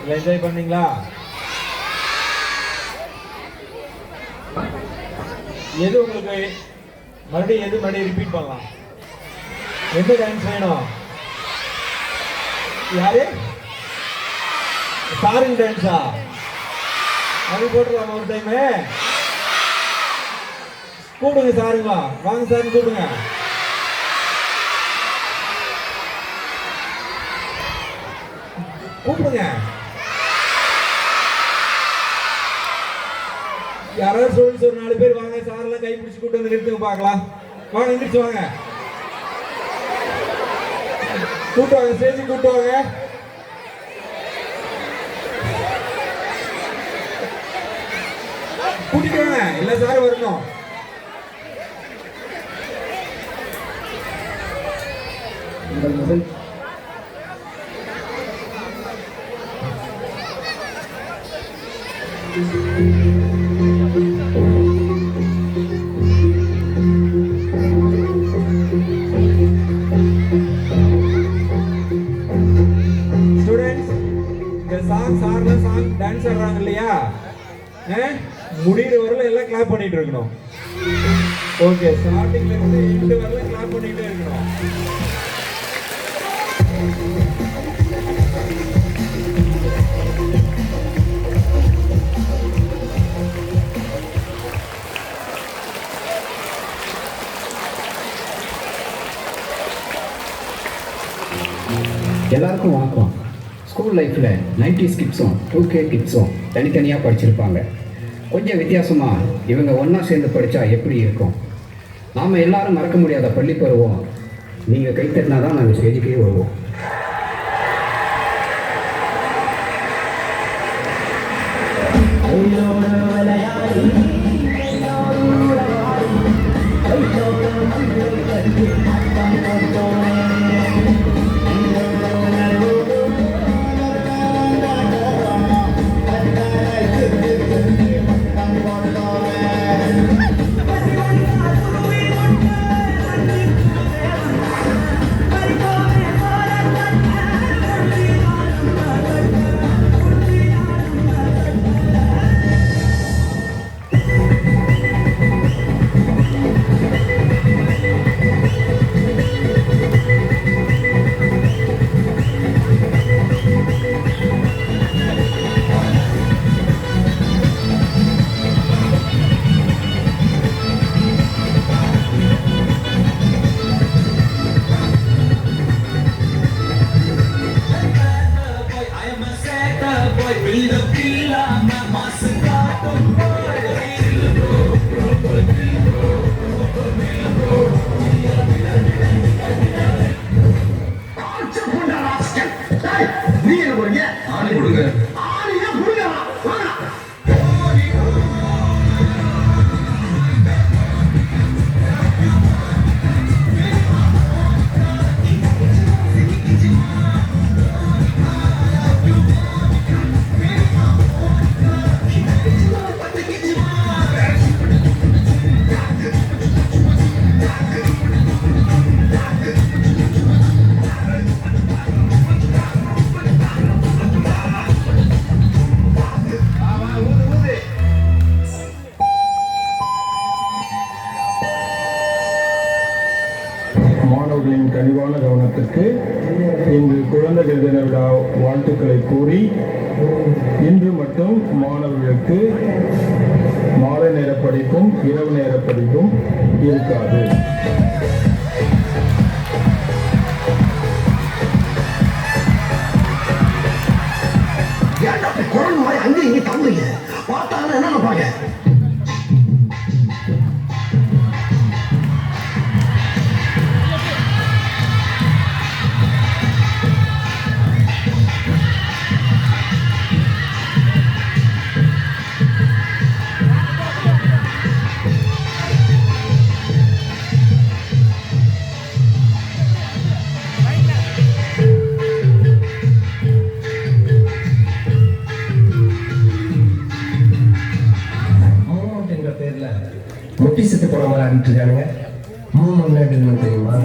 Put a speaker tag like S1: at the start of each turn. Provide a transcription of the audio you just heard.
S1: இல்லை என்ஜாய் பண்ணீங்களா? எது உங்களுக்கு மறுபடியும் ரிப்பீட் பண்ணலாம்? எந்த டான்ஸ் வேணும்? யாரு? ஃபாரின் டான்ஸா? அது போட்டுருவாங்க ஒரு டைமு. கூப்பிடுங்க சாருங்களா, வாங்க சார் கூப்பிடுங்க. கூப்பிடுங்க. யாராவது சொல்லி ஒரு 4 பேர் வாங்க, சாரெல்லாம் கை பிடிச்சி கூட்டு வந்து நிறுத்துங்க பார்க்கலாம். வாங்க, எந்திரிச்சு வாங்க, கூட்டு வாங்க, ஸ்டேஜ் கூட்டு வாங்க. கூட்டிட்டு வாங்க, எல்லா சாரும் வரணும். டான்ஸ் ஆடுறாங்க இல்லையா, முடிகிற வரல எல்லாம் கிளாப் பண்ணிட்டு இருக்கணும். ஓகே, ஸ்டார்டிங்ல இருந்து எண்டு வரல கிளாப் பண்ணிட்டே இருக்கணும்.
S2: எல்லாருக்கும் வணக்கம். ஸ்கூல் லைஃப்பில் 90s கிட்ஸும் 2K கிட்ஸும் தனித்தனியாக படிச்சிருப்பாங்க. கொஞ்சம் வித்தியாசமாக இவங்க ஒன்றா சேர்ந்து படித்தா எப்படி இருக்கும்? நாம் எல்லாரும் மறக்க முடியாத பள்ளி பருவம். நீங்கள் கைத்தட்டினா தான் நாங்கள் ஸ்டேஜுக்கே வருவோம்.
S3: மாணவர்களின் கனிவான கவனத்திற்கு இன்று குழந்தைகள் தின விழா வாழ்த்துக்களை கூறி, இன்று மட்டும் மாணவர்களுக்கு மாலை நேர படிப்பும் இரவு நேர படிப்பும் இருக்காது.
S4: அங்கே இங்கே தம்புங்க பார்த்தாலும் என்ன பாக்க முட்டி செத்து போன மாதிரி ஆடிட்டு இருக்கானுங்க. 3 மணி நேரம் தெரியுமா?